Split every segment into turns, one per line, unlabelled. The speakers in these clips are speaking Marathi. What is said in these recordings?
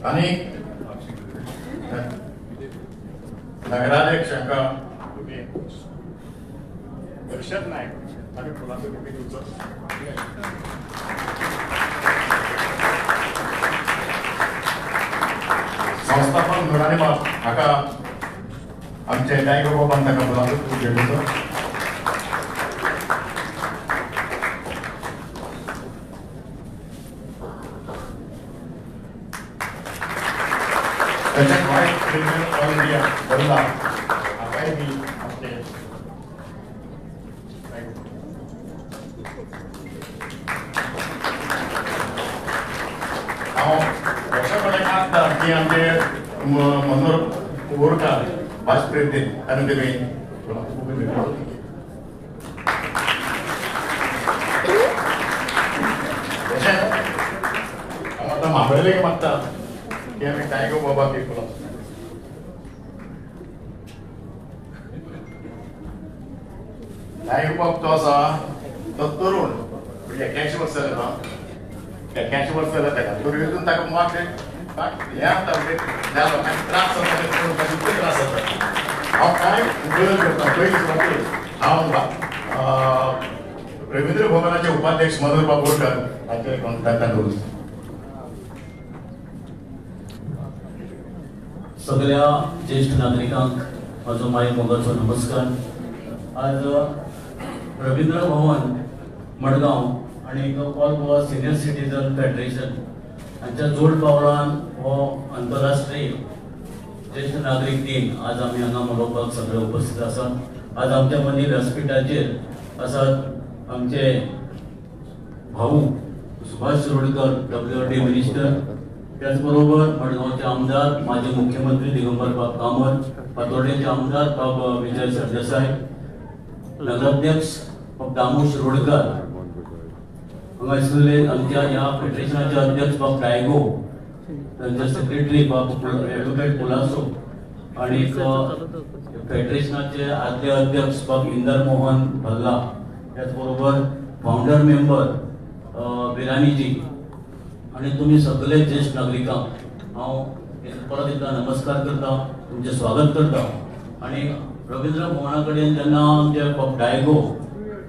आणि नगराध्यक्षांका तुम्ही दर्शक नायक आणि फुलांचं तुम्ही तुमचं संस्थापन धोरणे हाका आमचे गायकबाबांनी ताका फुलांचं खूप घेतलं. त्याच्यात व्हाईट प्रेसिडेंट ऑल इंडिया बदला हाकाय बी आमचे हांव लक्ष कडेन आसता की आमचे मनोहर बोरकार वायस प्रेसिडेंट आनी तेमी तशेंच हांव आतां म्हाबळेक मागता की आमी टायगर बाबा पीपल टायगर बाब तो आसा तो तरुण म्हणजे 81 वर्सां जाता 81 वर्सां जाता ताका तरी ताका मात हे आता त्या लोकांक त्रास जाता खूब त्रास जाता. हांव कांय बदल करता पयलीं सुवातेर हांव रवींद्र भवनाचे उपाध्यक्ष मनोहर बाब बोरकार हाचे कॉन्टॅक्टान दवरता.
सगळ्या ज्येष्ठ नागरिकांक माझो माय मोगाचो नमस्कार. आज रवींद्र भवन मडगांव आणि all Goa senior citizen federation हांच्या जोड पावलान हो आंतरराष्ट्रीय ज्येष्ठ नागरिक दिन आज आमी हांगा मनोवपाक सगळे उपस्थित आसात. आज आमच्या मदीं व्यासपीठाचेर आसात आमचे भाऊ सुभाष शिरोडकर WRD मिनिस्टर, त्याचबरोबर मडगावचे आमदार माजी मुख्यमंत्री दिगंबर बाब कामत, पातोड्याचे आमदार बाब विजय सरदेसाई, नगराध्यक्ष बाब दामू शिरोडकर, हांगासरले आमच्या ह्या फेडरेशनाचे अध्यक्ष बाब डायगो, त्यांचे सेक्रेटरी बाब ॲडव्होकेट पुलासो आणि फेडरेशनाचे आदले अध्यक्ष बाब इंदर मोहन भल्ला, त्याचबरोबर फाउंडर मेंबर बिरानीजी आणि तुम्ही सगळे ज्येष्ठ नागरिकांक हांव परत एकदा नमस्कार करता, तुमचे स्वागत करता. आणि रवींद्र भवना कडेन जेन्ना आमचे बाब डायगो,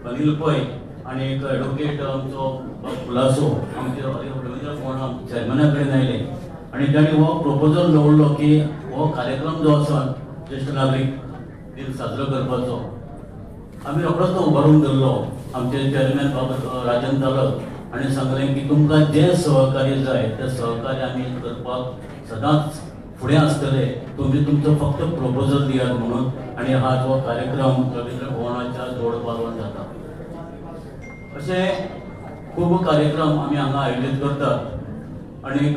अनिल पै आणि एक ॲडव्होकेट आमचो बाब पुलासो आमचे रवींद्र भवना चेअरमॅना कडेन आयले आणि तांणी हो प्रपोजल दवरलो की हो कार्यक्रम जो आसा ज्येष्ठ नागरिक दिन साजरो करपाचो आमी रोखडोच तो उबारून धरलो. आमचे चेअरमॅन बाब राजन तालक आणि सांगलें की तुमकां जे सहकार्य जाय ते सहकार्य आमी करपाक सदांच फुडें आसतले, तुम्ही तुमचो फक्त प्रपोजल दियात म्हणून. आणि हा जो कार्यक्रम रवींद्र भवनाच्या जोड पालवान जाता. असे खूब कार्यक्रम आमी हांगा आयोजीत करतात आणि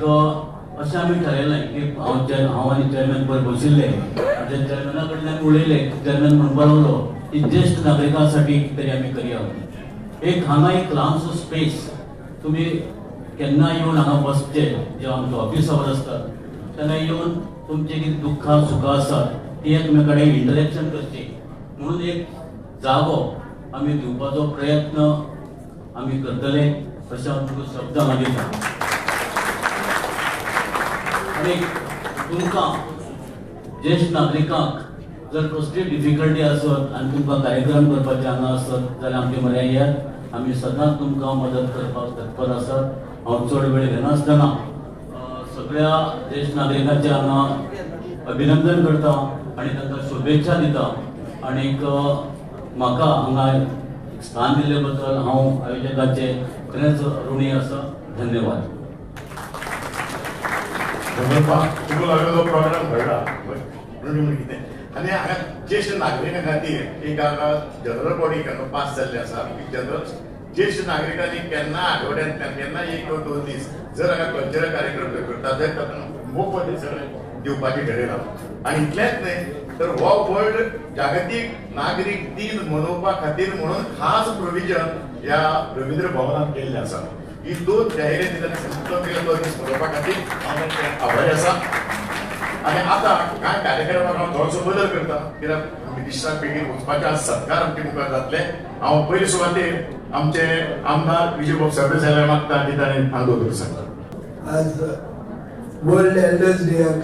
अशें आमी थारायलें की हांव आनी चेअरमॅन पयर बशिल्ले आमच्या चेअरमॅना कडल्यान आमी उलयलें. चेअरमॅन म्हणपाक लागलो की ज्येष्ठ नागरिकांसाठी कितें तरी आमी करया. एक हांगा एक ल्हानसो स्पेस तुम्ही केन्ना येवन हांगा बसचे, जे आमचे ऑफिस आवर आसतात तेन्ना येवन तुमचे कितें दुख्खां सुखां आसात ती एकमेकांकडे इंटरॅक्शन करची म्हणून एक जागो आमी दिवपाचो प्रयत्न आमी करतले अशें हांव तुमकां शब्द मागिता. आणि तुमकां ज्येष्ठ नागरिकांक जर कसली डिफिकल्टी आसत आनी तुमकां कार्यक्रम करपाचे हांगा आसत जाल्यार आमचे म्हऱ्यान येयात. आमी सदांच तुमकां मदत करपाक तत्पर आसात. हांव चड वेळ घेनासतना सगळ्या ज्येष्ठ नागरिकांचे हांगा अभिनंदन करता आणि तांकां शुभेच्छा दिता. आनीक म्हाका हांगा स्थान दिल्ले बद्दल हांव आयोजकाचे खरेंच ऋणी आसा. धन्यवाद.
तुका लागलो प्रोग्राम घडला कितें आनी हांगा ज्येश्ठ नागरिकां खातीर एक हांगा जनरल बॉडी केन्ना पास जाल्ली आसा. जनरल ज्येष्ठ नागरिकांनी केन्ना आठवड्यांतल्यान केन्ना एक किंवा 2 दीस जर हांगा कल्चरल कार्यक्रम करता तर तातूंत मोफत सगळें दिवपाचें ठरयलां. आनी इतलेंच न्हय तर हो वर्ल्ड जागतीक नागरीक दिन मनोवपा खातीर म्हणून खास प्रोविजन ह्या रवींद्र भवनात केल्लें आसा. ही 2 जाहिराती तो दीस मनोवपा खातीर हांव आभारी आसा. आणि आता कांय कार्यक्रमाक हांव थोडोसो बदल करता कित्याक मिनिस्टराक बेगीन वचपाचें आज सत्कार आमचे मुखार जातले. हांव पयले सुवातेर आमचे आमदार विजयभाऊ सरदेसायला मागता की ताणें हांगा दवरूंक सांगता.
आज वर्ल्ड एल्डर्स डेक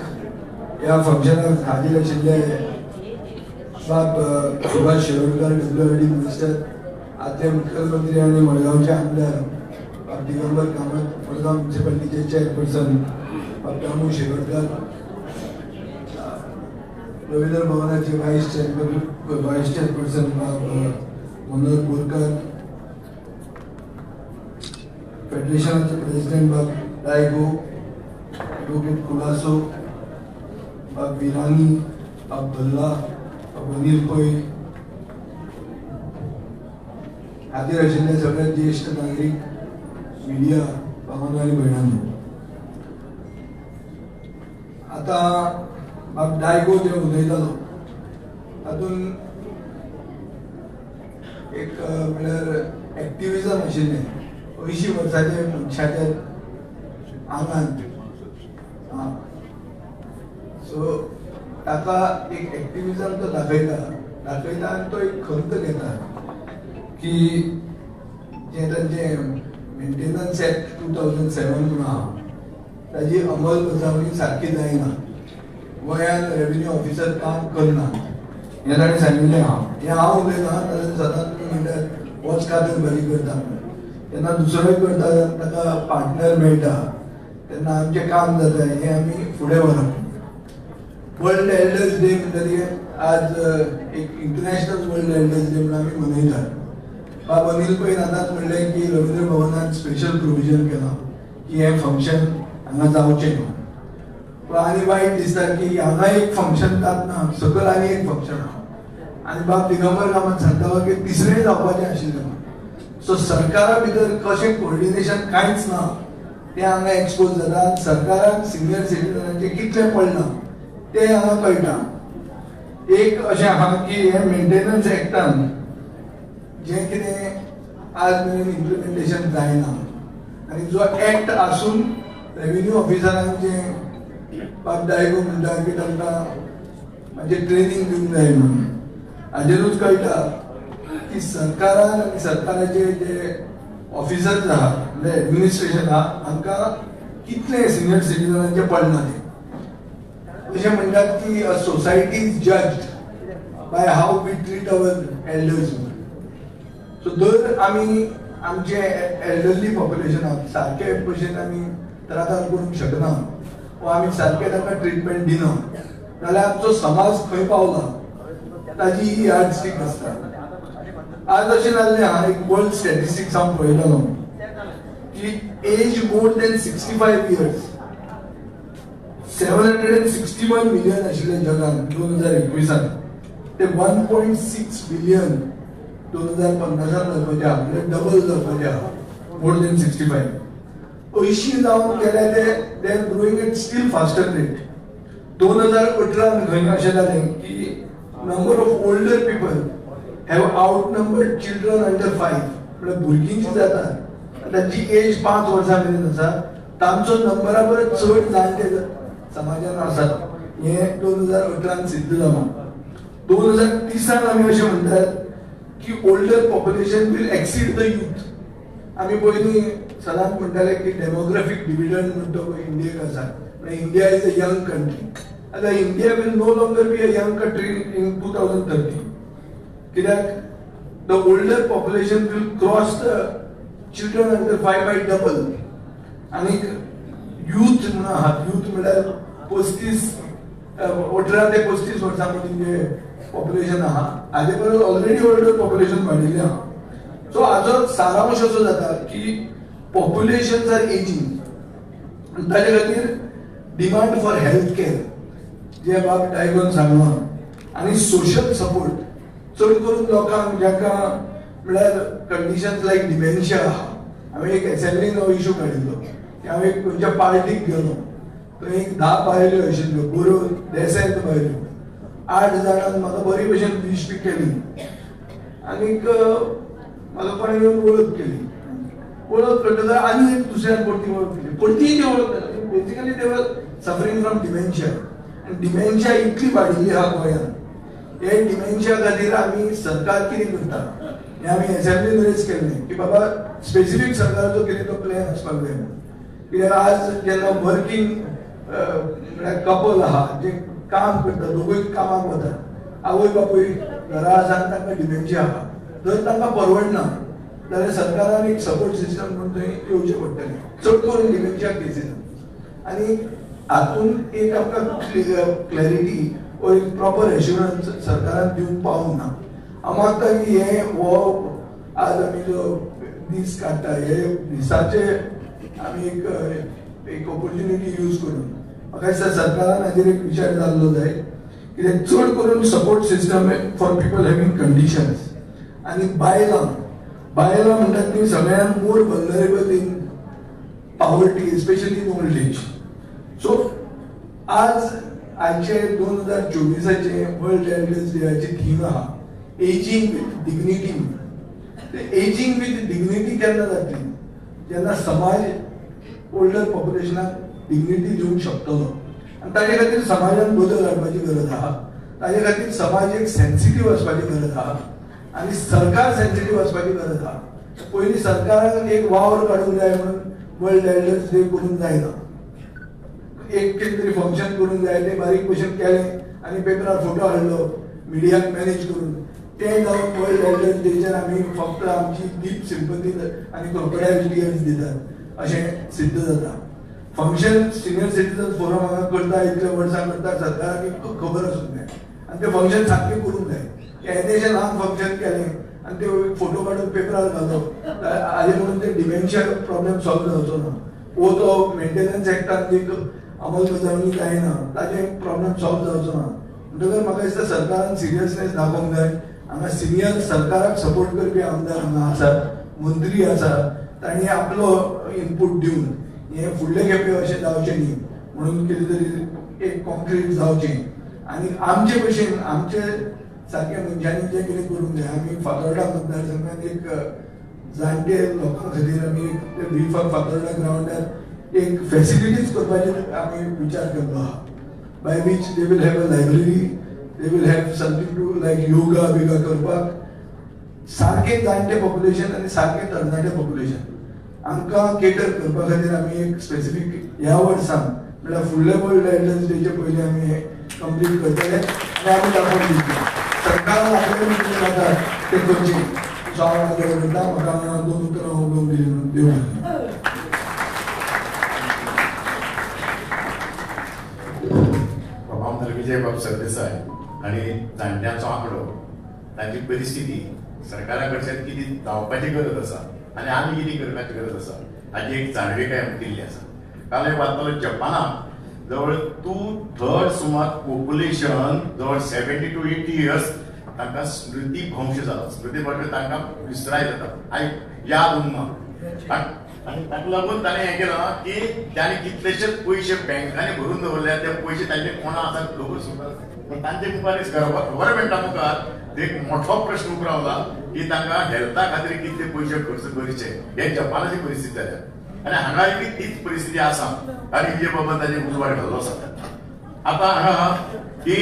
ह्या फंक्शनाक हाजीर आशिल्ले बाब सुभाष शिरोडकर WRD मिनिस्टर, आदले मुख्यमंत्री आणि मडगावचे आमदार बाब दिगंबर कामत, मडगाव म्युनिसिपालिटीचे चेअरपर्सन बाब दामू शिरोडकर, रवींद्र भवनाचे व्हाईस चेअरपर्सन बाब मनोहर बोरकर, फेडरेशनचे प्रेसिडेंट बाब डायगो, ॲडव्होकेट कुलासो, बाब विरानी, बाब भल्ला, बाब अनिल पै, हाजीर आशिल्ले सगळे ज्येष्ठ नागरिक, मिडिया, भावांनो आनी भयणांनो. आता बाब डायगो जे उलयतालो तातूंत एक म्हळ्यार एक्टिविजम आशिल्लें 80 वर्सांचे मनशाच्या आंगांत. सो ताका एक एक्टिविजम तो दाखयता आनी तो एक खंत घेता की जे तांचे मेंटेनन्स एक्ट 2007 म्हणून आहा ताजी अंमलबजावणी सारकी जायना, गोंयांत रेव्हेन्यू ऑफिसर काम करना हें ताणें सांगिल्लें आहा. हें हांव उलयना, सदांच तुमी म्हणटात वच कादंबरी करता, तेन्ना दुसरोय करता ताका पार्टनर मेळटा तेन्ना आमचें काम जाता, हें आमी फुडें व्हरप. वर्ल्ड एल्डर्स डे म्हणटरी आज एक इंटरनॅशनल वर्ल्ड एल्डर्स डे म्हणून आमी मनयतात. बाब अनिल पै आतांच म्हणलें की रवींद्र भवनात स्पेशल प्रोविजन केलां की हें फंक्शन हांगा जावचें न्हू. पूण आनी वायट दिसता की हांगा एक फंक्शन जातना सकयल आनी एक फंक्शन आहा आनी बाब दिगंबर कामत सांगतालो की तिसरें जावपाचें आशिल्लें. सो सरकारा भितर कशें कोऑर्डिनेशन कांयच ना तें हांगा एक्सपोज जाता. सरकाराक सिनियर सिटीजनांचें कितलें पडना तें हांगा कळटा. एक अशें आहा की हे मेंटेनन्स एक्टान जें कितें आज मेरेन इम्प्लिमेंटेशन जायना आनी जो एक्ट आसून रेव्हेन्यू ऑफिसरांक जें बाब डायगो म्हणटा की तांकां म्हणजे ट्रेनिंग दिवंक जाय म्हणून, हाजेरूच कळटा की सरकारान आनी सरकाराचे जे ऑफिसर्स आहा म्हणजे एडमिनिस्ट्रेशन आहा हांकां कितले सिनियर सिटीजनांचे पडना ते. अशें म्हणटात की a society is judged by how we treat our elders. So जर आमी आमचे एल्डरली पॉप्युलेशनाक सारके भशेन आमी त्रास करूंक शकना वा आमी सारके तांकां ट्रिटमेंट दिना जाल्यार आमचो समाज खंय पावला ताजी ही यार्डस्टीक आसता. आज अशें जाल्लें आहा, एक वर्ल्ड स्टॅटिस्टिक्स हांव पळयतालो की as more than 65 years 761 million आशिल्ले जगांत 2021 ते 1.6 बिलियन 2050 जावपाचे आहा, म्हणजे डबल जावपाचे आहा. मोर देन 65 80 जावन गेले ते are growing at still faster rate. 2018 खंय अशें जालें की number of older people have outnumbered children under 5. म्हणजे भुरगीं जी जातात तांची एज 5 वर्सां मेरेन आसा तांचो नंबरा परस चड जाणटे समाजान आसात. हें 2018 सिद्ध जालां. 2030 आमी अशें म्हणटात की older population will exceed the youth. आमी पयलीं सदांच म्हणटाले की डेमोग्राफीक डिविडंड म्हणटा तो इंडियेक आसा, म्हणजे India is a young country. आतां India will no longer be a young country in 2030 कित्याक the older population will cross the children under 5 by double. आनी यूथ म्हणून आहा, यूथ म्हणल्यार 18 ते 35 वर्सां मदीं जे पॉप्युलेशन आहा हाजे परस ऑलरेडी ओल्डर पॉप्युलेशन वाडिल्लें आहा. सो हाजो सारांश असो जाता की पॉप्युलेशन्स आर एजिंग आनी ताजे खातीर डिमांड फॉर हेल्थ केअर जे बाब डायगोन सांगलां आनी सोशल सपोर्ट चड करून लोकांक जाका म्हळ्यार कंडिशन्स लायक डिमेन्शिया आहा. हांवें एक असेंब्लीन हो इशू काडिल्लो की हांव एक खंयच्या पार्टीक गेलो थंय एक 10 बायल्यो आशिल्ल्यो बऱ्यो देसायत बायल्यो. 8 जाणांक म्हाका बरी भशेन विश बी केली आनीक म्हाका कोणें येवन वळख केली. वळख करतकच आनी एक दुसऱ्यान परती वळख केली. परतीय ती वळख केली. Basically they were suffering from dementia. आनी डिमेन्शिया इतली वाडिल्ली आहा गोंयांत. हे डिमेन्शिया खातीर आमी सरकार कितें करता हे आमी असेंब्लीन रेज केल्लें की बाबा स्पेसिफीक सरकाराचो कितें तो प्लॅन आसपाक जाय म्हणून. कित्याक आज जेन्ना वर्किंग म्हळ्यार कपल आहा जे काम करता, दोगूय कामाक वतात, आवय बापूय घरा आसा आनी तांकां डिमेन्शिया आहा, जर तांकां परवडना जाल्यार सरकारान एक सपोर्ट सिस्टम म्हणून थंय येवचें पडटलें, चड करून डिमेन्शिया केसीस. आनी हातूंत एक आमकां क्लॅरिटी वो एक प्रॉपर एश्युरन्स सरकारान दिवंक पावूंक ना. हांव मागता की हे हो आज आमी जो दीस काडटा हे दिसाचे आमी एक ऑपॉर्च्युनिटी यूज करून म्हाका दिसता सरकारान हाजेर एक विचार जाल्लो जाय, कित्याक चड करून support system for people having conditions. आनी बायलां म्हणटात ती सगळ्यांत more vulnerable in poverty, especially in old age. So आज आजचे 2024 वर्ल्ड एल्डर्स डेची थीम आहा ageing with dignity. Ageing with dignity केन्ना जातली जेन्ना समाज ओल्डर पॉप्युलेशनाक डिग्निटी दिवंक शकतलो. आनी ताजे खातीर समाजान बदल हाडपाची गरज आहा. ताजे खातीर समाज एक सेन्सिटीव आसपाची गरज आहा आनी सरकार सेन्सिटीव आसपाची गरज आहा. पयलीं सरकारान एक वावर काडूंक जाय म्हणून वर्ल्ड एल्डर्स डे करूंक जायना, एक कितें तरी फंक्शन करूंक जाय तें बारीक भशेन केलें आनी पेपरार फोटो हाडलो मिडियाक मॅनेज करून तें जावन वर्ल्ड एल्डर्स डेचेर आमी फक्त आमची डीप सिंपथी आनी क्रोकोडायल टियर्स दितात अशें सिद्ध जाता. फंक्शन सिनियर सिटीजन फोरम हांगा करता, इतल्या वर्सां करता, सरकाराक एक खबर आसूंक जाय आनी तें फंक्शन सारकें करूंक जाय. एदेशें ल्हान फंक्शन केलें आनी ते फोटो काडून पेपरार घालो हाजे म्हणून ते डिमेन्शिया प्रॉब्लेम सॉल्व जावचो ना. वो तो मेंटेनन्स एक्टान एक अंमलबजावणी जायना ताजे प्रॉब्लेम सॉल्व जावचो ना. म्हणटकर म्हाका दिसता सरकारान सिरियसनेस दाखोवंक जाय. हांगा सिनियर सरकाराक सपोर्ट करपी आमदार हांगा आसात, मंत्री आसा, तांणी आपलो इनपूट दिवन हे फुडले खेपे अशें जावचें न्ही म्हणून कितें तरी एक कॉन्क्रीट जावचें. आनी आमचे भशेन आमचे सारके मनशांनी जें कितें करूंक जाय. आमी फातोर्डा मतदारसंघात एक जाणटे लोकां खातीर आमी वी फॉर फातोर्डा ग्रावंडार एक फॅसिलिटीज करपाचेर आमी विचार केल्लो आहा. By which they will have a library, they will have something to like yoga बिगा करपाक. सारकें जाणटे पॉप्युलेशन आनी सारकें तरणाटे पॉप्युलेशन आमकां केटर करपा खातीर आमी एक स्पेसिफीक ह्या वर्सां म्हळ्यार फुडले वर्ल्ड एल्डर्स डेचे पयलीं आमी हे कंप्लीट करतले आनी आमी दाखोवन दितले. सरकारान आपल्याक कितें जाता तें करचें. सो हांव करता म्हाका 2 उतरां उलोवंक दिली म्हणून देव.
आमदार विजय बाब सरदेसाय आणि जाणट्यांचो आंकडो तांची परिस्थिती सरकारा कडच्यान कितें जावपाची गरज आसा आनी आमी कितें करपाची गरज आसा हाजी एक जाणविकाय दिल्ली आसा. काल एक वाचतलो जपानाक जवळ 2/3 सुमार पॉप्युलेशन जवळ 70 to 80 years तांकां स्मृती भ्रंश जालो. स्मृती भ्रंश तांकां विसराय जाता, याद उरना. आनी ताका लागून ताणें हें केलां की ताणें कितलेशेच पयशे बँकांनी भरून दवरल्या, ते पयशे तांचे कोणा आसा खबर सुद्दां पण तांचे मुखार गव्हर्मेंटा मुखार एक मोठो प्रश्न उबो रावला की तांकां हेल्था खातीर कितले पयशे खर्च करचे. हे जपानाची परिस्थिती जाल्या आनी हांगाय बी तीच परिस्थिती आसा आनी विजय बाबा ताजे उजवाड घाल्लो आसा. आतां हांगा की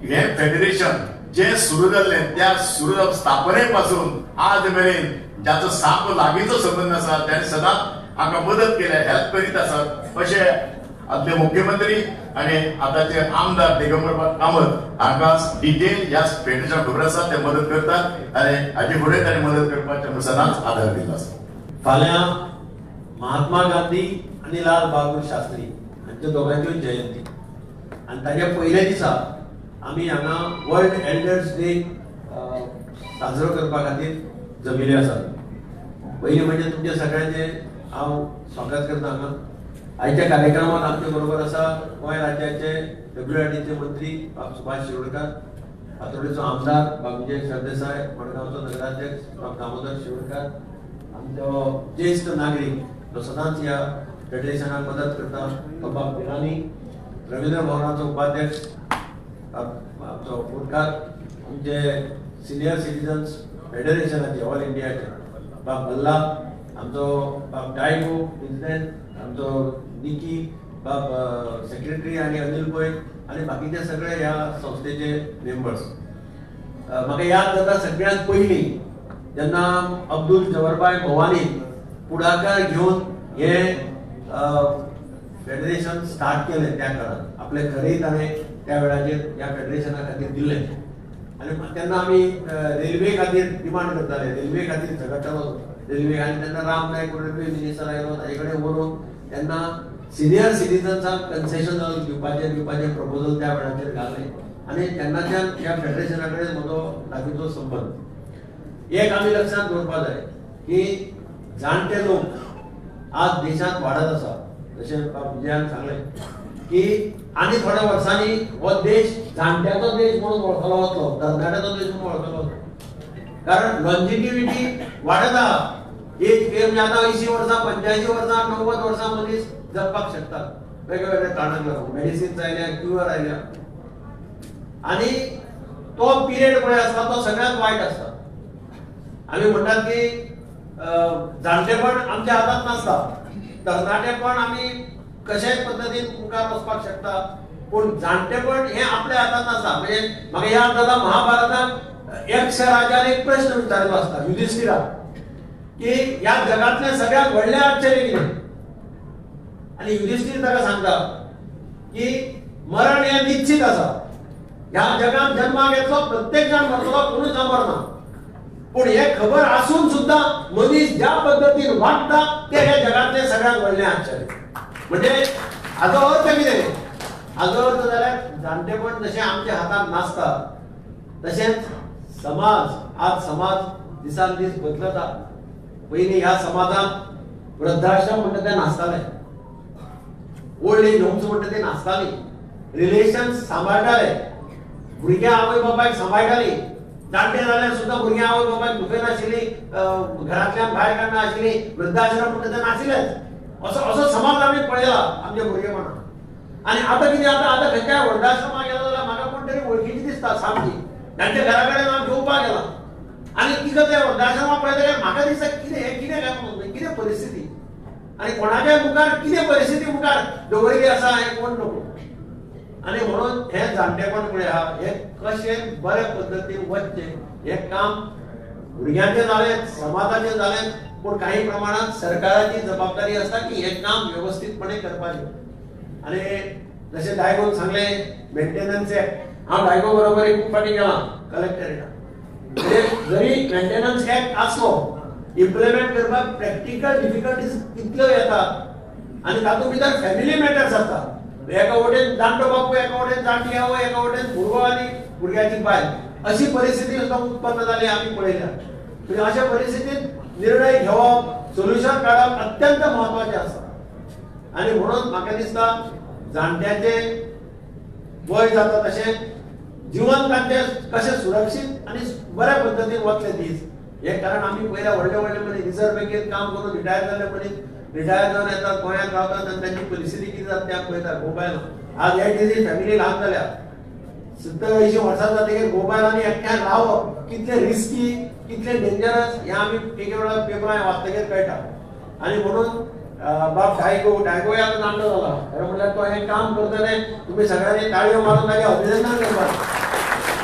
हे फेडरेशन जे सुरू जाल्लें त्या सुरू स्थापने पासून आज मेरेन ज्याचो साप लागींचो संबंध आसा त्याने सदांच हांकां मदत केल्या, हेल्प करीत आसात. अशें आदले मुख्यमंत्री आनी आतांचे आमदार दिगंबर कामत हांकां डिटेल ह्या फेडरेशन खबर आसा, ते मदत करतात आनी हाचे फुडें ताणें मदत करपाक सदांच आदार दिलो आसा.
फाल्यां महात्मा गांधी आनी लाल बहादूर शास्त्री हांच्यो दोगांच्यो जयंती आनी ताच्या पयल्या दिसा आमी हांगा वर्ल्ड एल्डर्स डे साजरो करपा खातीर जमिल्ले आसात. पयलीं म्हणजे तुमच्या सगळ्यांचे हांव स्वागत करता हांगा. आयच्या कार्यक्रमात आमचे बरोबर आसा गोंय राज्याचे WRDचे मंत्री बाब सुभाष शिरोडकर, फातोर्डेचो आमदार बाब विजय सरदेसाय, मडगांवचो नगराध्यक्ष बाब दामोदर शिरोडकर, आमचो ज्येष्ठ नागरीक जो सदांच ह्या फेडरेशनाक मदत करता बाब बिरानी, रवींद्र भवनाचो उपाध्यक्ष आमचो फुडकार, आमचे सिनियर सिटीजन्स फेडरेशनाचे ऑल इंडियाचे बाब भल्ला, आमचो बाब डायगो प्रेसिडेंट, आमचो निकी बाब सेक्रेटरी आनी अनिल पै आनी बाकीचे सगळे ह्या संस्थेचे मेंबर्स. म्हाका याद जाता सगळ्यांत पयलीं जेन्ना अब्दुल जवरबाय भवानी पुढाकार घेऊन हे फेडरेशन स्टार्ट केले त्या काळात आपले खरेय ताणें त्या वेळाचेर ह्या फेडरेशना खातीर दिले आणि तेन्ना आमी रेल्वे खातीर डिमांड करताले रेल्वे खातीर झगडटालो रेल्वे आनी तेन्ना राम नायक रेल्वे मिनिस्टर आयलो ताजे कडेन व्हरून तेन्ना सिनियर सिटीजन्सांक कन्सेशन दिवपाचे प्रपोजल त्या वेळाचेर घाले आणि तेन्नाच्यान ह्या फेडरेशना कडेन म्हजो लागींचो संबंध एक आमी लक्षांत दवरपा जाय की जाणटे लोक आज देशांत वाडत आसा जशें विजयान सांगलें की आनी थोड्या वर्सांनी हो देश जाणट्याचो देश म्हणून वळखलो वतलो तरणाट्याचो देश म्हणून वळखलो वतलो कारण लॉन्जिटिव्हिटी वाडत आहा एक म्हणजे आता 80 वर्सां 85 वर्सां 90 वर्सां मनीस जगपाक शकता वेगवेगळ्या कारणांक लागून मेडिसिन्स आयल्या क्युअर आयल्या आणि तो पिरियड पळय आसता तो सगळ्यात वायट आसता आमी म्हणटात की जाणटेपण आमच्या हातांत नासता तरणाटेपण आमी कशेय पद्दतीन मुखार वचपाक शकता पूण जाणटेपण हे आपल्या हातांत आसा म्हणजे म्हाका याद जाता महाभारतांत यक्ष राजान एक प्रश्न विचारलो आसता युधिष्ठिराक की ह्या जगातले सगळ्यात व्हडलें आश्चर्य कितें आणि युधिष्ठिर ताका सांगता की मरण हे निश्चित आसा ह्या जगात जन्माक येतलो प्रत्येक जाण मरतलो कोणूच मरना पूण हे खबर आसून सुद्धा मनीस ज्या पद्धतीन वागता ते हे जगातले सगळ्यात व्हडलें आश्चर्य म्हणजे हाचो अर्थ कितें हाचो अर्थ जाल्यार जाणटेपण जशें आमच्या हातांत नासता तशेंच समाज आज समाज दिसान दीस बदलता पयलीं ह्या समाजांत वृद्धाश्रम म्हणटा ते नासताले ओल्ड एज होम्स म्हणटा ते नासताली रिलेशन्स सांबाळटाले भुरग्या आवय बापायक सांबाळटाली जाणटे जाल्यार सुद्दां भुरग्या आवय बापायक दुखय नाशिल्ली घरांतल्यान भायर काडना आशिल्ली वृद्धाश्रम म्हणटा ते नाशिल्लेच असो समाज आमी पळयला आमच्या भुरगेपणांत आनी आतां कितें आतां खंयच्याय वृद्धाश्रमाक गेलो जाल्यार म्हाका कोण तरी वळखीची दिसता सामकी तांच्या घरा कडेन हांव घेवपाक गेला आनी तिका त्या वृद्धाश्रमाक पळयतकीर म्हाका दिसता कितें काय म्हणून कितें परिस्थिती आनी कोणाच्याय मुखार कितें परिस्थिती मुखार दवरिल्ली आसा हें कोण नको आनी म्हणून हें जाणटेपण पळय आहा हें कशें बऱ्या पद्दतीन वचचें हें काम भुरग्यांचें जालें समाजाचें जालें पूण काही प्रमाणात सरकाराची जबाबदारी आसता की हें काम व्यवस्थितपणे करपाचें आनी जशें डायगोन सांगलें मेंटेनन्स एक्ट हांव डायगो बरोबर एक फावटी गेलां कलेक्टरेटाक जरी मेंटेनन्स एक्ट आसलो इम्प्लिमेंट करपाक प्रॅक्टिकल डिफिकल्टीज कितल्यो येतात आनी तातूंत भितर फॅमिली मॅटर्स आसता एका वटेन जाणटो बापूय एका वटेन जाणटी आवय एका वटेन भुरगो आनी भुरग्याची बायल अशी परिस्थिती सुद्दां उत्पन्न जाली आमी पळयल्या म्हणजे अशा परिस्थितीत निर्णय घेवप सोल्युशन काडप अत्यंत महत्वाचें आसा आनी म्हणून म्हाका दिसता जाणट्याचे वय जाता तशें जीवन तांचें कशें सुरक्षीत आनी बऱ्या पद्दतीन वतले दीस हे कारण आमी पयल्या व्हडले व्हडले मनीस रिजर्व बँकेत काम करून रिटायर जाल्ले मनीस रिटायर जावन येतात गोंयांत रावतात आनी तांची परिस्थिती कितें जाता तें पळयतात मोबायलान आज एटीजी फॅमिली ल्हान जाल्या 70-80 वर्सां जातकीर मोबायलांनी एकट्यान रावप कितले रिस्की कितले डेंजरस हें आमी एक वेळा पेपरांत वाचतकीर कळटा आनी म्हणून बाब डायगो याद जाणटो जाला खरें म्हणल्यार तो हें काम करतले तुमी सगळ्यांनी ताळयो मारून ताचें अभिनंदन करपाक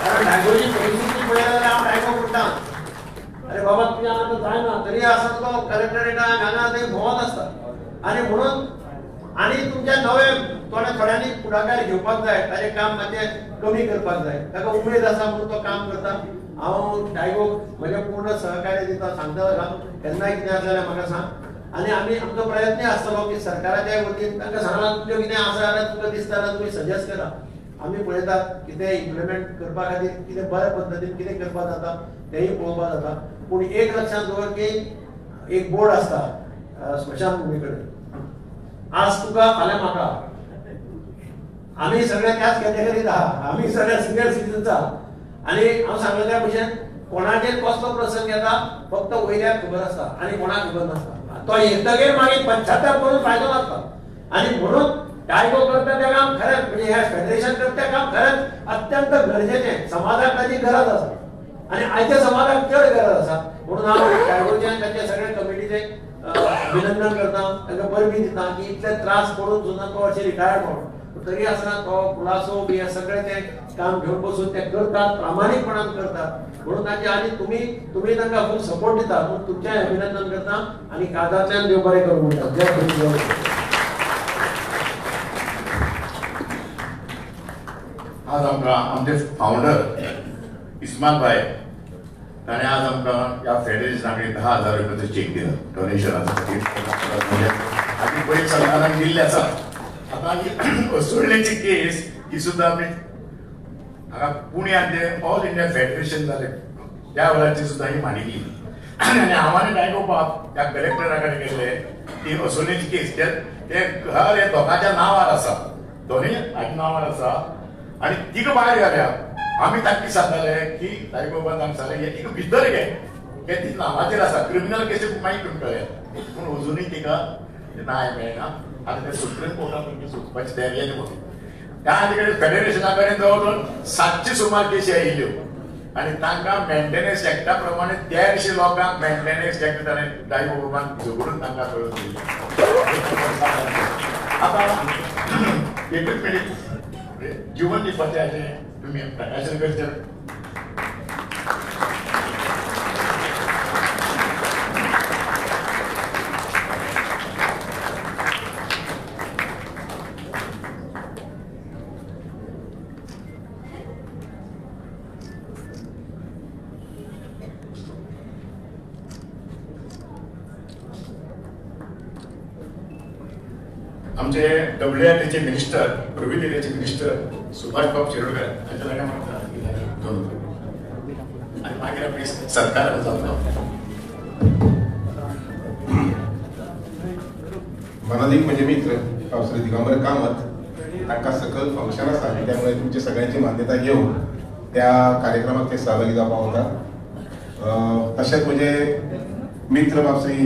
कारण डायगोची परिस्थिती पळयल्या जाल्यार हांव डायगो म्हणटा अरे बाबा तुझ्या हातांत जायना तरी आसा तो कलेक्टरेटाक हांगा थंय भोंवत आसता आनी म्हणून आनी तुमच्या नवे थोड्यांनी पुढाकार घेवपाक जाय ताचें काम मातशें कमी करपाक जाय ताका उमेद आसा म्हणून तो काम करता हांव डायगोक म्हजें पूर्ण सहकार्य दिता सांगता ताका केन्नाय कितें आसा जाल्यार म्हाका सांग आनी आमी आमचो प्रयत्न आसतलो की सरकाराच्या वतीन तांकां सांगलां तुमचें कितें आसा जाल्यार तुमकां दिसता जाल्यार तुमी सजेस्ट करा आमी पळयतात कितें इम्प्लिमेंट करपा खातीर कितें बऱ्या पद्दतीन कितें करपा जाता तेंय पळोवपा जाता पूण एक लक्षांत दवर की एक बोर्ड आसता स्मशान भुमी कडेन आज तुका फाल्यां म्हाका आमी सगळे त्याच कॅटेगरींत आहा आमी सगळे सिनियर सिटीजन्स आहा आनी हांव सांगले त्या भशेन कोणाचेर कसलो प्रसंग येता फक्त वयल्याक खबर आसता आनी कोणाक खबर नासता तो येतकीर मागीर 75 करून फायदो लागता आनी म्हणून डायगो करता तें काम खरेंच म्हणजे ह्या फेडरेशन करता तें काम खरेंच अत्यंत गरजेचें समाजाक ताची गरज आसा आनी आयच्या समाजाक चड गरज आसा म्हणून हांव डायगोचे ताचे सगळे कमिटीचे अभिनंदन करता तांकां परबी दिता की इतले त्रास पडून सुद्दां तो अशें रिटायर्ड म्हणून तरी असताना तो खुलासो बी हे सगळे ते काम घेऊन बसून ते करतात, प्रामाणिकपणान करतात. म्हणून ताचे आनी तुम्ही तांकां फूल सपोर्ट दिता. म्हणून तुमचें अभिनंदन करता आनी काळजांतल्यान देव बरें करूं म्हणटा. जय हिंद.
आज आमकां आमचे फाउंडर इस्माल भाई ताणें आज आमकां ह्या फेडरेशनाक 10,000 रुपयाचो चेक दिलो डोनेशनाचो म्हणजे आमी पयलीं सरकारान दिल्ले आसा. आतां आमी असोळ्ळेची केस ही सुद्दां आमी हांगा पुण्यात जे ऑल इंडिया फेडरेशन जालें त्या वेळाची सुद्दां ही मांडिल्ली. आनी आव्हान आयकोवपाक त्या कलेक्टरा कडेन गेले ती असोळ्ळेची केस ते घर हे दोगांच्या नांवार आसा, दोनूय हाच्या नांवार आसा आनी तिका भायर घाल्या. आमी ताका सांगताले की तायकोबान आमकां सांगलें हे तिका भितर घे हे ती नांवाचेर आसा. क्रिमिनल केसी मागीर तुमकां कळ्ळें पूण अजुनूय तिका न्याय मेळना. आतां ते सुप्रीम कोर्टान सुटपाची तयारी आसा म्हणून त्या खातीर फेडरेशना कडेन जवळ जवळ 700 सुमार केसी आयिल्ल्यो आनी तांकां मेंटेनन्स एक्टा प्रमाणे 150 लोकांक मेंटेनन्स एक्ट ताणें दायकोबान झगडून तांकां कळून दिली. आतां एकूच मिनीट जीवन दिवपाचें हाचें तुम्ही प्रकाशन करचे. आमचे WITचे मिनिस्टर, प्रवीण एरियाचे मिनिस्टर सुभाष बाब शिरोडकर हांच्या लागीं आनी मागीर आपली सरकार जातलो.
मनाधिक म्हणजे मित्र श्री दिगंबर कामत तांकां सकल फंक्शन आसा त्यामुळे तुमची सगळ्यांची मान्यता घेऊन त्या कार्यक्रमात ते सहभागी जावपाक वता. तशेंच म्हणजे मित्र बाब श्री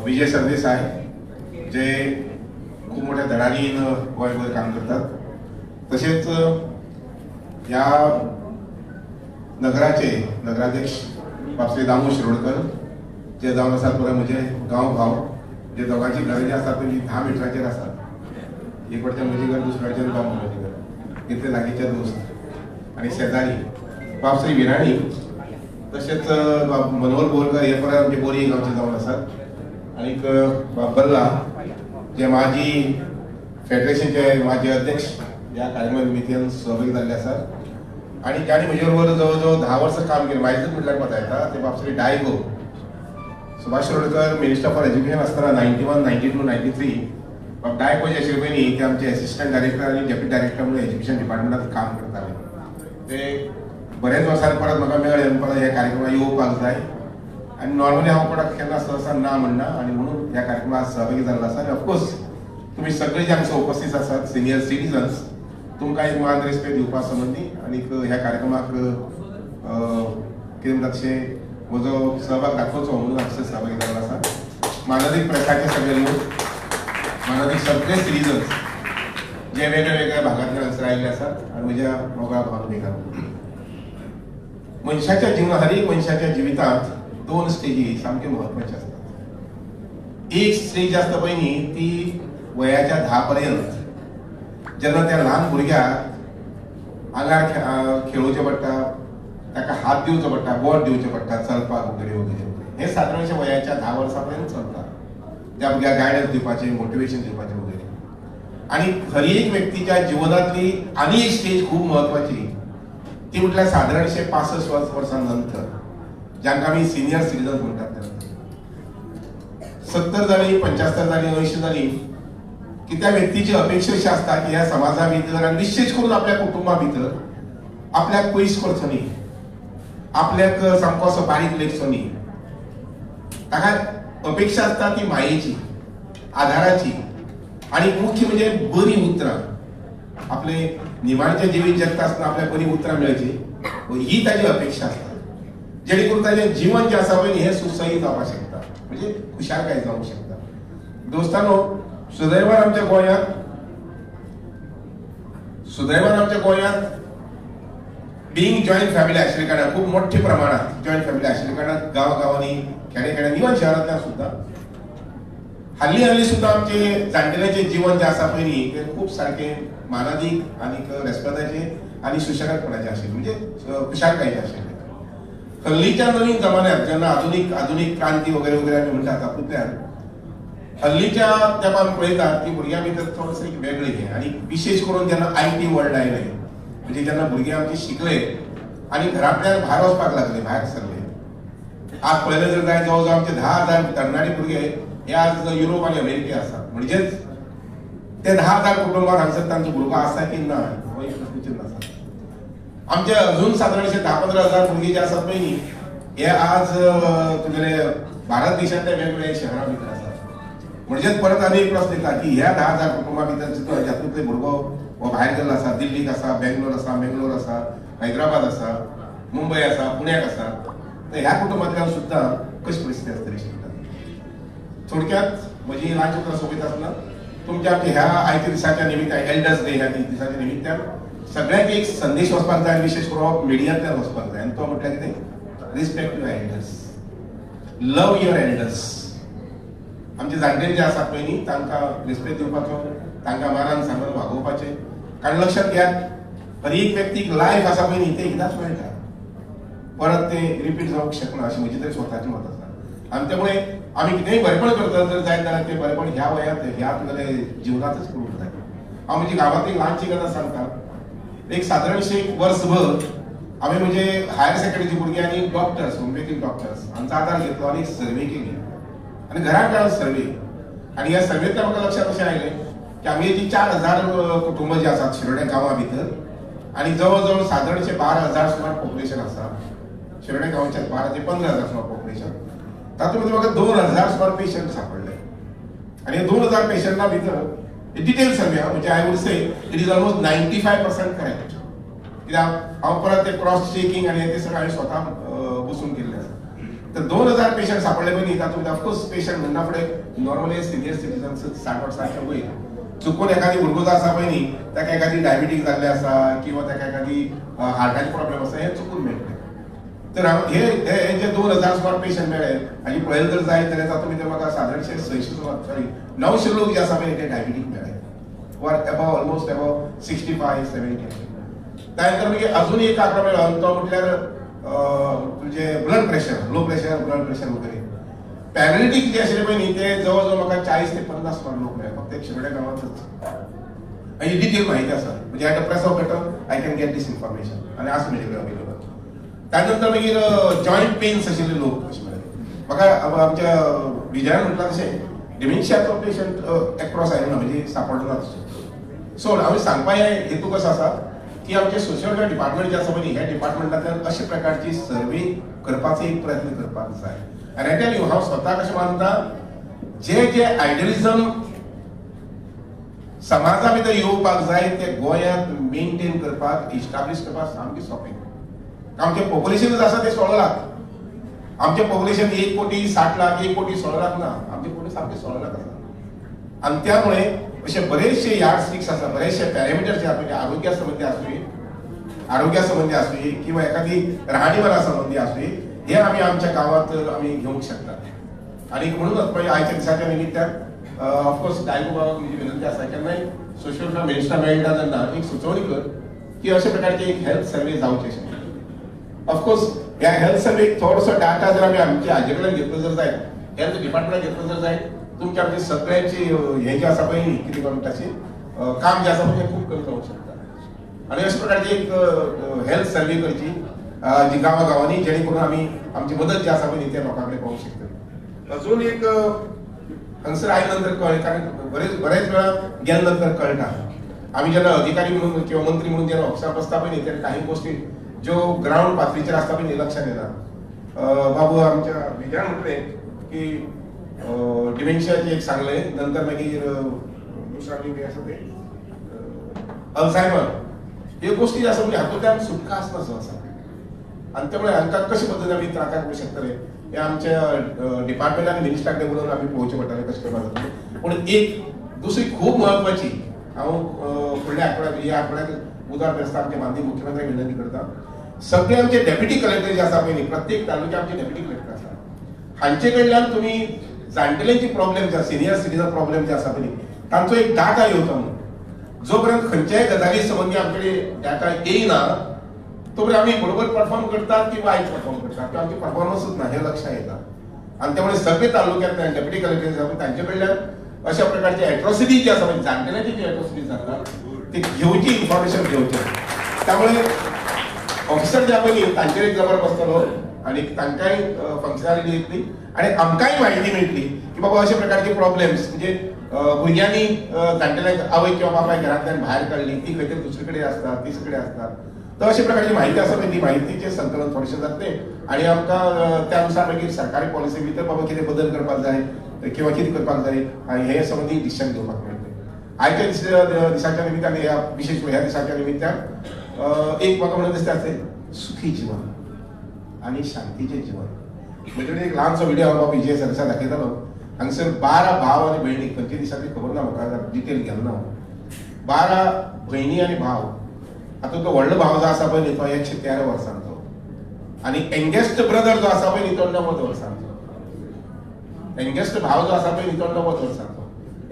विजय सरदेसाय जे खूप मोठ्या धडाडीन गोंयभर काम करतात. तसेच ह्या नगराचे नगराध्यक्ष बाबश्री दामू शिरोडकर जे जावन आसात पळय म्हजे गांव भाव जे दोगांची घरां जी आसात ती 10 मिटराचेर आसात. एक वटेन म्हजें घर दुसरे वटेन बाब म्हजें घर इतले लागींचे दोस्त आनी शेजारी बाबश्री विराणी. तशेंच मनोहर बोरकर हे परत आमचे बोरी गांवचे जावन आसात. आनीक बाब बल्ला जे माजी फेडरेशनचे माजी अध्यक्ष ह्या कार्यक्रमा निमित्यान सहभागी जाल्ले आसात. आनी तांणी म्हजे बरोबर जवळ जवळ 10 वर्सां काम केलें. म्हाजेच म्हटल्यार कोता येता ते बाबश्री डायगो Subhash Shirodkar minister for education आसतना 91, 92, 93 बाब डायगो जे आशिल्ले पयलीं ते आमचे एसिस्टंट डायरेक्टर आनी डेप्युटी डायरेक्टर म्हणून एज्युकेशन डिपार्टमेंटांत काम करताले. ते बरेच वर्सांनी परत म्हाका मेळ्ळे परत ह्या कार्यक्रमाक येवपाक जाय आनी नॉर्मली हांव कोणाक केन्ना सहसा ना म्हणना आनी म्हणून ह्या कार्यक्रमात सहभागी जाल्लो आसा. आनी ऑफकोर्स तुमी सगळे जे आमचे उपस्थित आसात सिनियर सिटीजन्स तुमकां एक मान रेस्पेक्ट दिवपा संबंदी आनीक ह्या कार्यक्रमाक कितें म्हणटा तशें म्हजो सहभाग दाखोवचो म्हणून हांगसर सहभागी जाल्लो आसा. मानसीक प्रकारचे सगळे लोक मानसीक सगळे सिटीजन्स जे वेगळ्या वेगळ्या भागांतल्यान हांगसर आयिल्ले आसात आनी म्हज्या मोगाळ भावनेक मनशाच्या जिवनात हर एक मनशाच्या जिवितांत 2 स्टेजी सामक्यो महत्वाच्यो आसतात. एक स्टेज आसता पयलीं ती वयाच्या 10 पर्यंत जेन्ना त्या ल्हान भुरग्याक आंगार खेळोवचें पडटा, ताका हात दिवचो पडटा, बोट दिवचें पडटा चलपाक वगैरे वगैरे. हे सादारणशे वयाच्या 10 वर्सां पर्यंत चलता. त्या भुरग्याक गायडन्स दिवपाचें, मोटिवेशन दिवपाचें वगैरे. आनी खरी एक व्यक्तीच्या जिवनातली आनी एक स्टेज खूब महत्वाची ती म्हटल्यार सादारणशे 65 वर्सां नंतर जांकां आमी सिनियर सिटीजन म्हणटात. 70 जाली, 75 जाली, 80 जाली की त्या व्यक्तीची अपेक्षा अशी आसता की ह्या समाजा भितर आनी विशेष करून आपल्या कुटुंबा भितर आपल्याक पयस करचो न्ही, आपल्याक सामको असो बारीक लेखचो न्ही. ताका अपेक्षा आसता ती मायेची, आधाराची आनी मुख्य म्हणजे बरी उतरां. आपले निमाणेच्या जिवीत जगता आसतना आपल्याक बरी उतरां मेळची ही ताची अपेक्षा आसता. जेणे करून ताचें जीवन जें आसा पळय हें सुसयी जावपाक शकता, म्हणजे खुशालकाय जावंक शकता. दोस्तानो, सुदैवान आमच्या गोंयांत बिंग जॉईंट फॅमिली आशिल्ले कारणान खूब मोठ्या प्रमाणात जॉईंट फॅमिली आशिल्ले कारणान गांवांनी खेडे खेड्यांनी इवन शहरांतल्यान सुद्दां हल्ली सुद्धा आमचे जाणटेल्याचे जीवन जे आसा पयलीं ते खूब सारखे मानदीक आनी रेस्पेदाचे आनी सुशेगादपणाचे आशिल्ले, म्हणजे खुशालकायेचे आशिल्ले. हल्लीच्या नवीन जमान्यात जेन्ना आधुनीक क्रांती वगैरे वगैरे आमी म्हणटा तातूंतल्यान हल्लीच्या तेंपार पळयतात की भुरग्यां भितर थोडेशें एक वेगळें हें, आनी विशेश करून जेन्ना IT वर्ल्ड आयलें, म्हणजे जेन्ना भुरगे आमचे शिकले आनी घरांतल्यान भायर वचपाक लागले, भायर सरले. आज पळयलें जर जायत जवळ जवळ आमचे 10,000 तरणाटे भुरगे हे आज युरोप आनी अमेरिकेत आसा. म्हणजेच ते 10,000 कुटुंबात हांगसर तांचो भुरगो आसा की ना हो एक प्रश्नचिन्ह आसा. आमचे अजून सादारणशे 10-15,000 भुरगे जे आसात पळय न्ही, हे आज तुगेले भारत देशांतल्या वेगवेगळ्या शहरां भितर आसात. म्हणजेच परत आनी एक प्रश्न येता की ह्या 10,000 कुटुंबां भितर जातूंतले भुरगो हो भायर गेल्लो आसा, दिल्लीक आसा, बेंगलोर आसा, हैदराबाद आसा, मुंबय आसा, पुण्याक आसा, तर ह्या कुटुंबांतल्यान सुद्दां कशी परिस्थिती आसतली शिकता. थोडक्यात म्हजी ल्हानशी उतरां सोंपयता आसतना तुमच्या आमच्या ह्या आयच्या दिसाच्या निमित्तान एल्डर्स डे ह्या दिसाच्या निमित्तान सगळ्यांक एक संदेश वचपाक जाय, विशेष करून मिडियांतल्यान वचपाक जाय, आनी तो म्हटल्यार कितें, respect your elders, love your elders. आमचे जाणटे जे आसात पळय न्ही तांकां रिस्पेक्ट दिवपाचो, तांकां मानान सांगून वागोवपाचें. कारण लक्षात घेयात, हर एक व्यक्तीक लायफ आसा पळय न्ही तें एकदांच मेळटा, परत तें रिपीट जावंक शकना अशें म्हजी तरी स्वताचें मत आसा. आनी त्यामुळे आमी कितेंय बरेपण करता जर जायत जाल्यार तें बरेपण ह्या वयांत ह्या तुगेले जिवनांतच करूंक जाय. हांव म्हजी गांवांत एक ल्हानशी गजाल सांगता. एक सादारणशे एक वर्सभर आमी म्हणजे हायर सेकंडरीची भुरगीं आनी डॉक्टर्स, होमिओपॅथीक डॉक्टर्स हांचो आदार घेतलो आनी एक सर्वे केली आनी घरान सर्वे. आनी ह्या सर्वेंतल्यान म्हाका लक्षात अशें आयलें की आमची 4,000 कुटुंबां जी आसात शिरोड्या गांवां भितर, आनी जवळ जवळ सादारणशे 12,000 सुमार पॉप्युलेशन आसा. शिरोड्या गांवांच्या 12 ते 15,000 सुमार पॉप्युलेशन. तातूंत भितर म्हाका 2,000 सुमार पेशंट सापडले. आनी हे 2,000 पेशंटां भितर डिटेल सर्वे म्हणजे I would say it is almost 95% correct. कित्याक हांव परत ते क्रॉस चेकिंग आनी ते सगळें हांवें स्वता बसून केल्लें आसा. तर 2,000 पेशंट सापडले पळय न्ही तातूंत ऑफकोर्स पेशंट म्हणना फुडें नॉर्मली सिनियर सिटीजन्स 60 वर्सांच्या वयर. चुकून एखादी भुरगो जो आसा पळय न्ही ताका एखादी डायबिटीज जाल्ले आसा किंवा ताका एखादी हार्टाचे प्रॉब्लेम आसा हें चुकून मेळटलें. तर हे जे 2,000 सुमार पेशंट मेळ्ळे आनी पळयलें जर जायत जाल्यार तातूंत भितर म्हाका सादारणशे 900 लोक जे आसा पळय ते डायबिटीक मेळ्ळे, वर अबाव ऑलमोस्ट अबाव 65-70. त्यानंतर मागीर अजून एक आंकडो मेळ्ळो आनी तो म्हटल्यार तुजे blood pressure, low pressure, blood pressure वगैरे. पॅरालिटीक जे आशिल्ले पळय न्ही ते जवळ जवळ म्हाका 40 ते 50 सुमार लोक मेळ्ळे फक्त एक शिरोड्या गांवांतच. आनी डिटेल म्हायती आसा म्हणजे at the press of button I can get these information आनी आसा मेडिकल अवेलेबल. त्यानंतर मागीर जॉयंट पेन्स आशिल्ले लोक अशें मेळ्ळे म्हाका. आमच्या विजयान म्हटलां तशें डिमेन्शियाचो पेशंट एक्रॉस आयलो ना, म्हणजे सापडलो ना तशें. सो हांवें सांगपा हेतू कसो आसा की आमचे सोशल वेलफेअर डिपार्टमेंट जे आसा पळय ह्या डिपार्टमेंटांतल्यान अशा प्रकारची सर्वे करपाचो एक प्रयत्न करपाक जाय. आनी आय टेल यू हांव स्वता कशें मानता, जे आयडियलिझम समाजा भितर येवपाक जाय ते गोंयांत मेंटेन करपाक, इस्टाब्लीश करपाक सामकें सोंपें. आमचें पॉप्युलेशनच आसा ते 16 लाख. आमचें पॉप्युलेशन 1,60,00,000, 1,16,00,000 ना, आमचें पॉप्युलेशन सामकें 16 लाख आसा. आनी त्यामुळे असे बरेचसे यार्डस्टिक्स आसा, बरेचसे पॅरामिटर्स जे म्हणजे आरोग्या संबंधी आसूं किंवा एखादी राहणीमाना संबंधी आसूं हे आमी आमच्या गांवांत आमी घेवंक शकतात. आनी म्हणूनच पळय आयच्या दिसाच्या निमित्तान ऑफकोर्स दायगो बाबाक म्हजी विनंती आसा केन्नाय सोशल वेलफेअर मिनिस्टर मेळटा तेन्ना एक सुचोवणी कर की अशा प्रकारचे एक हेल्थ सर्वे जावचे अशें. ऑफकोर्स ह्या हेल्थ सर्वेक थोडोसो डाटा जर आमी आमच्या हाजे कडल्यान घेतलो जर जायत, हेल्थ डिपार्टमेंटान घेतलो जर जायत, तुमच्या आमचे सगळ्यांची हे जे आसा पळय न्ही कितें म्हणटाचे काम जे आसा पळय तें खूब कमी जावंक शकता. आनी अशा प्रकारची एक हेल्थ सर्वे करची जी गांवांनी जेणे करून आमी आमची मदत जी आसा पळय न्ही त्या लोकां कडेन पावूंक शकता. अजून एक हांगसर आयले नंतर कळ्ळें, कारण बरेच वेळा गेले नंतर कळटा आमी जेन्ना अधिकारी म्हणून किंवा मंत्री म्हणून जेन्ना ऑफिसांत बसता पळय न्ही तेन्ना काही गोष्टी ज्यो ग्राउंड पातळीचेर आसता पळय न्ही लक्षांत येना. बाबू आमच्या विजयान म्हटलें की डिमेन्शियाचे एक सांगलें, नंतर मागीर दुसरा कितें आसा तें अल्झायमर, ह्यो गोष्टी आसा पळय हातूंतल्यान सुटका आसना सो आसा. आनी त्यामुळे हांकां कशे पद्दतीन आमी त्रास करूंक शकतले हे आमच्या डिपार्टमेंटान मिनिस्टरा कडेन उलोवन आमी पळोवचें पडटलें कशें करपाक जातलें. पूण एक दुसरी खूब म्हत्वाची हांव फुडल्या आठवड्याक ह्या आठवड्याक उदार फेस्ता आमचे माननीय मुख्यमंत्र्याक विनंती करता, सगळे आमचे डेप्युटी कलेक्टर जे आसा पळय न्ही प्रत्येक तालुक्यात आमचे डेप्युटी कलेक्टर आसा, हांचे कडल्यान तुमी जाणटेल्यांची प्रॉब्लेम जे सिनियर सिटीजन प्रॉब्लेम जे आसा पळय तांचो एक डाटा येवचो म्हणून जोपर्यंत खंयच्याय गजाली संबंधी आमचे डाटा येयना तोपर्यंत आम्ही बरोबर परफॉर्म करतात की वायट परफॉर्म करतात किंवा आमची परफॉर्मन्सच ना हे लक्षात येता आणि त्यामुळे सगळे तालुक्यात डेप्युटी कलेक्टर तांचे कडल्यान अशा प्रकारची एट्रॉसिटी जी आसा म्हणजे जाणटेल्यांची जी एट्रॉसिटी जातात ती घेवची इन्फॉर्मेशन घेवचे त्यामुळे ऑफिसर जे पळय तांचेर एक जबर बसतलो आणि तांकांय फंक्शनालिटी येतली आणि आमकांय म्हायती मेळटली की बाबा अशा प्रकारचे प्रॉब्लेम्स म्हणजे भुरग्यांनी जाणटेल्यांक आवय किंवा बापाय घरांतल्यान भायर काडली ती खंय तरी दुसरे कडेन आसतात तिसरे कडेन आसतात तर अशा प्रकारची माहिती आसा पळय ती माहितीचें संकलन थोडेशें जातलें आणि आमकां त्यानुसार मागीर सरकारी पॉलिसी भितर बाबा कितें बदल करपाक जाय किंवा कितें करपाक जाय आनी हे संबंधी डिसिजन घेवपाक मेळटलें आयच्या दिसाच्या निमित्तान ह्या विशेष ह्या दिसाच्या निमित्तान एक म्हाका म्हणून दिसता सुखी जीवन आणि शांतीचें जीवन म्हणजे एक ल्हानसो व्हिडिओ हांव विजय सरसा दाखयतालो हांगसर 12 भाव आनी भयणी खंयच्या दिसाची खबर ना म्हाका डिटेल गेलो ना 12 भयणी आनी भाव आता तो व्हडलो भाव जो आसा पळय न्ही तो 113 वर्सांचो आनी यंगेस्ट ब्रदर जो आसा पळय न्ही तो 90 वर्सांचो यंगेस्ट भाव जो आसा पळय न्ही तो 90 वर्सांचो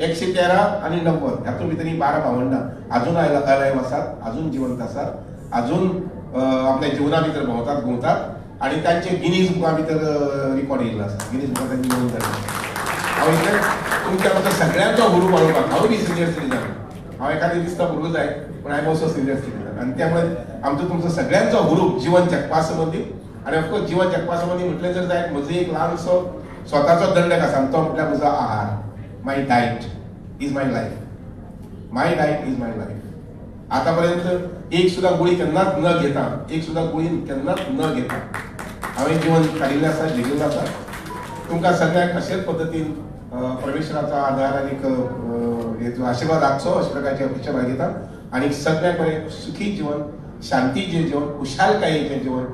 113 आनी 90 ह्यातून भितर 12 भावंडां अजून अलायव आसात अजून जिवंत आसात अजून आपल्या जीवना भितर भोंवतात आणि तांचे गिनीज बुका भितर रिकॉर्ड येयल्लो आसा गिनीज बुका तांची नोंद जाल्ली हांव इतले तुमच्या म्हाका सगळ्यांचो हुरूप वाडोवपाक हांव बी सिनियर सिटीजन हांव एखादी दिसता भुरगो जाय पण I am also senior citizen आणि त्यामुळे आमचो तुमचो सगळ्यांचो हुरूप जीवन जगपा संबंधी आणि ऑफकोर्स जीवन जगपा संबंधी म्हटलें जर जायत म्हजो एक ल्हानसो स्वताचो दंडक आसा तो म्हटल्यार म्हजो आहार my diet is my life my diet is my life आतापर्यंत एक सुद्धा गुळी केन्नाच न घेता एक सुद्धा गुळी केन्नाच न घेता हांवें जीवन काडिल्लें आसा जगिल्लें आसा तुमकां सगळ्यांक अशेच पद्दतीन परमेश्वराचो आदार आनी आशिर्वाद लागचो अशा प्रकारची अपेक्षा बाळगिता आणि सगळ्यांक बरें सुखी जीवन शांतीचें जीवन खुशालकायेचें जीवन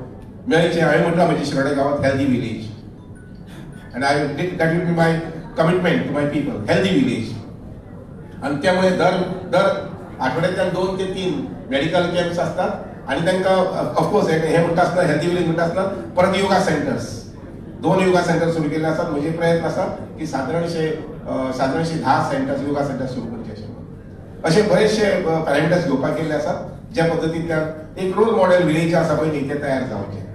मेळचें हांवें म्हटलां म्हज्या शिरोडे गांवांत हेल्दी विलेज आनी that will be my commitment to my people healthy village आणि त्यामुळे दर आठवड्यातल्यान 2 ते 3 मेडिकल कॅम्प्स असतात आणि तांकां ऑफकोर्स हे म्हणटा आसतना हेल्दी विलेज म्हणटा आसतना परत योगा सेंटर्स 2 योगा सेंटर सुरू केल्ले आसात म्हजे प्रयत्न आसात की सादारणशे 10 सेंटर्स योगा सेंटर्स सुरू करचे असे बरेचसे पॅरामिटर्स घेवपाक केल्ले आसात ज्या पद्दतींतल्यान एक रोल मॉडेल विलेज आसा पळय न्ही ते तयार जावचे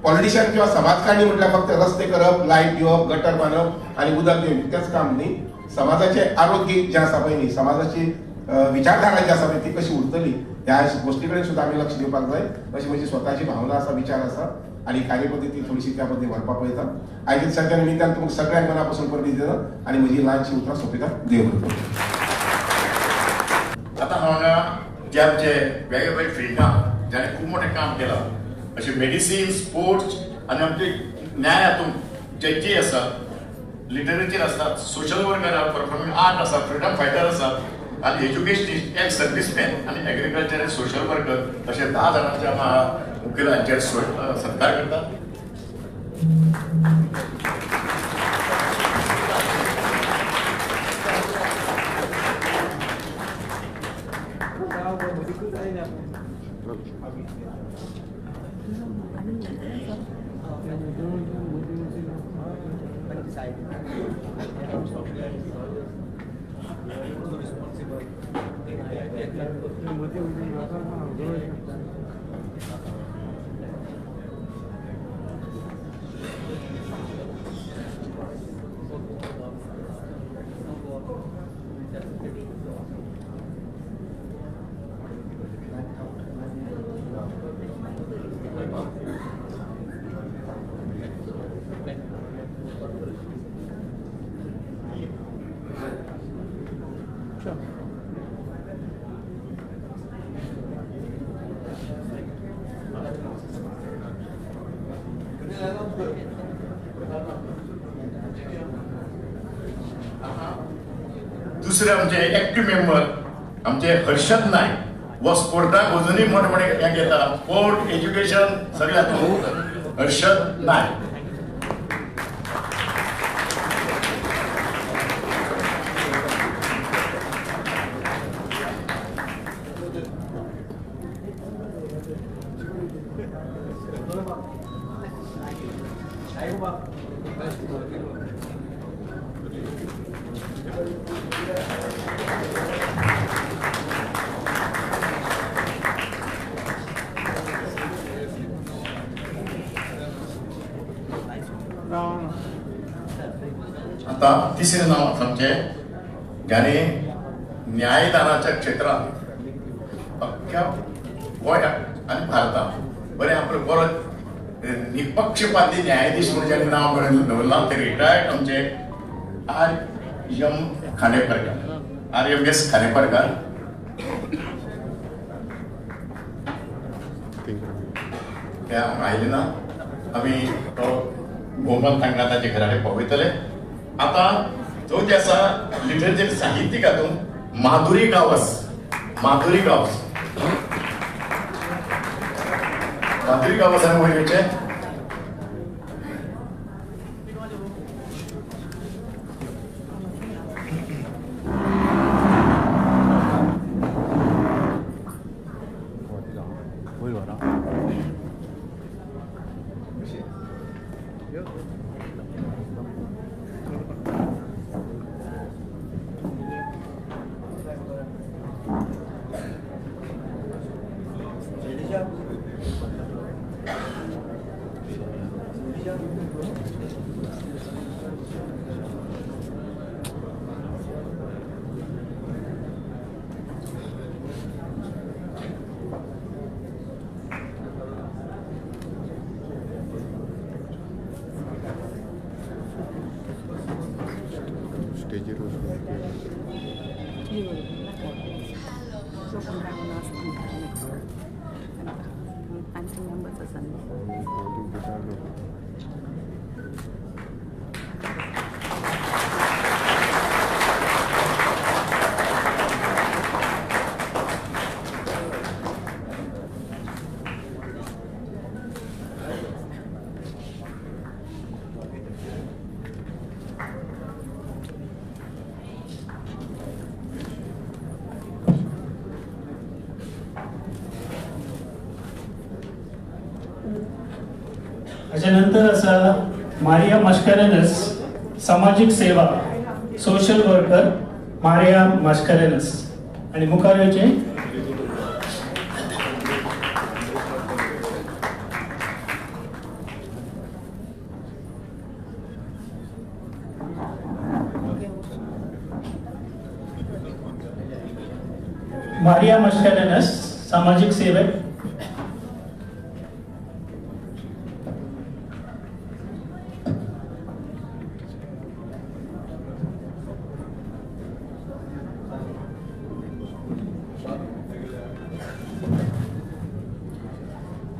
पॉलिटिशियन किंवा समाजकारणी म्हटल्यार फक्त रस्ते करप लायट दिवप गटर बांदप आणि उदक दिवप इतकेंच काम न्ही समाजाचे आरोग्य जे आसा पळय न्ही समाजाची विचारधारा जी आसा पळय ती कशी उरतली ह्या गोष्टी कडेन सुद्दां आमी लक्ष दिवपाक जाय अशी म्हजी स्वताची भावना आसा विचार आसा आणि कार्यपद्धती थोडीशी त्या पद्धतीन व्हरपाक पळयता आयच्या दिसाच्या निमित्तान तुमकां सगळ्यांक मनापासून परबीज दिता आणि म्हजी ल्हानशी उतरां सोंपयता देव बरें
आता हांगा जे आमचे वेगवेगळे फिल्डां जाणें खूब मोठें काम केलां अशें मेडिसीन स्पोर्ट्स आनी आमचे न्याय हातूंत जजी आसात लिटरेचर आसतात सोशल वर्कर आसा परफॉर्मिंग आर्ट आसा फ्रिडम फायटर आसात आनी एज्युकेशनिस्ट एक्स सर्विसमॅन आनी एग्रीकल्चर आनी सोशल वर्कर अशे 10 जाणांचे आमी मुखेलांचेर सत्कार करतात. दुसरे आमचे एक्टिव्ह मेंबर आमचे हर्षद नायक वो स्पोर्टाक अजुनूय मोठे हे घेता स्पोर्ट एज्युकेशन सगळ्यात हर्षद नायक. आता तिसरें नांव आमचे ज्याने न्यायदानाच्या क्षेत्रात अख्ख्या गोंयात आनी भारतांत बरें आपलो बरो निपक्षपाती न्यायाधीश म्हणून ज्याने नांव बरें दवरलां ते रिटायर्ड आमचे R.M. खांडेपारकर, R.M.S. खांडेपारकर. ते आयले ना, आमी तो भोवमान तांकां ताचे घरा कडेन पावयतले. आता तो जे आसा लिटरेचर साहित्यीक हातूंत माधुरी गांवस आनी वयलेचे
त्याच्यानंतर असा मारिया मस्करेनस, सामाजिक सेवा, सोशल वर्कर मारिया मस्करेनस. आणि मुखार येवचे मारिया मस्करेनस, सामाजिक सेवक.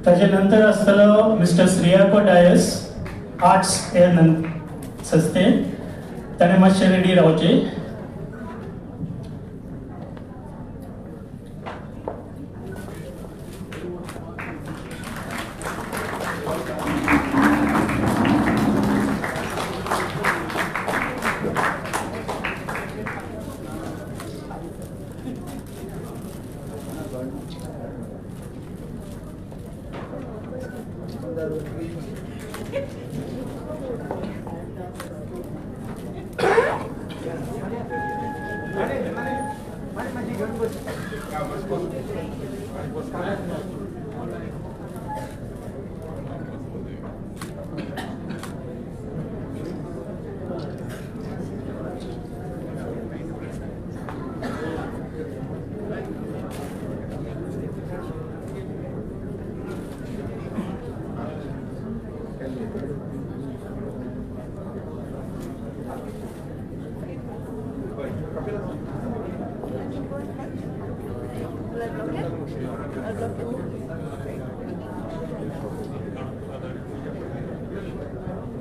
त्याच्यानंतर असतलो मिस्टर श्रेयाको डायस, आर्ट्स हे संस्थे. ताणें मातशें रेडी रावचे.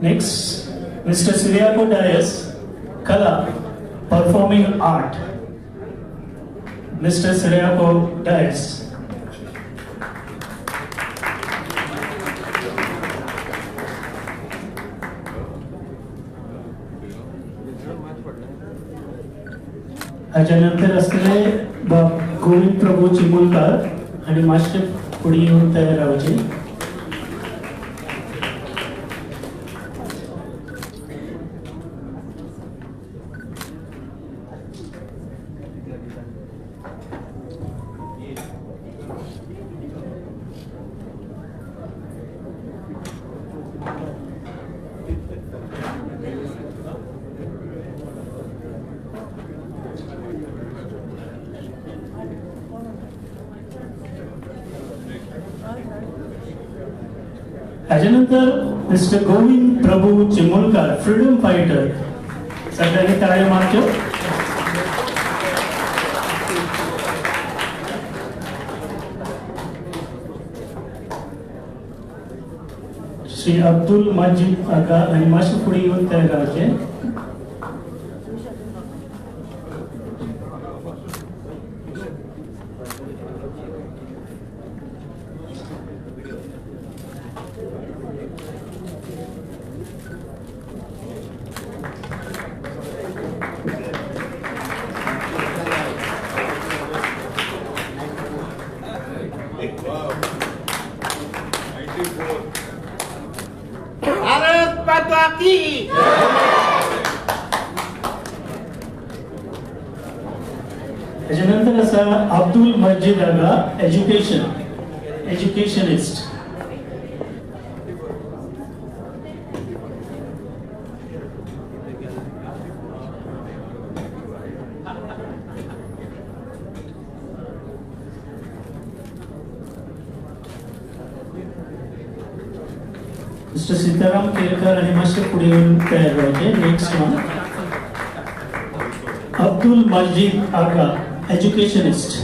Next, Mr. Siriaco Dias, Kala, Performing Art. Mr. Siriaco Dias. त्याच्यानंतर असलेले गोविंद प्रभू चिमुलकार आणि मास्टर पुढे येऊन तयार राहायचे. हाजे नंतर मिस्टर गोविंद प्रभू चिमोलकार, फ्रीडम फायटर. सगळ्यांनी टाळ्या मारच्यो. श्री अब्दुल मजीद आगा आणि मातशे फुडें येवन तयार रावचे.
भारत माता की
त्याच्यानंतर असा अब्दुल मजीद आगा, एज्युकेशनिस्ट. मिस्टर सीताराम केरकर आणि मातशे फुडें येवन तयार रावचे. Next one Abdul Majeed Aga, educationist.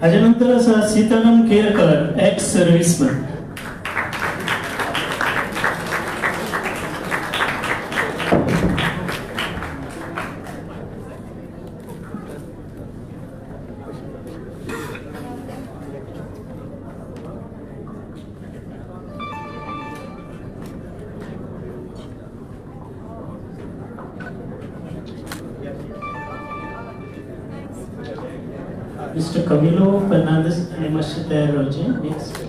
त्याच्यानंतर असा Sitaram Kerkar, ex serviceman. Mister Camilo Fernandes आणि मातशे तयार रावचे. नेक्स्ट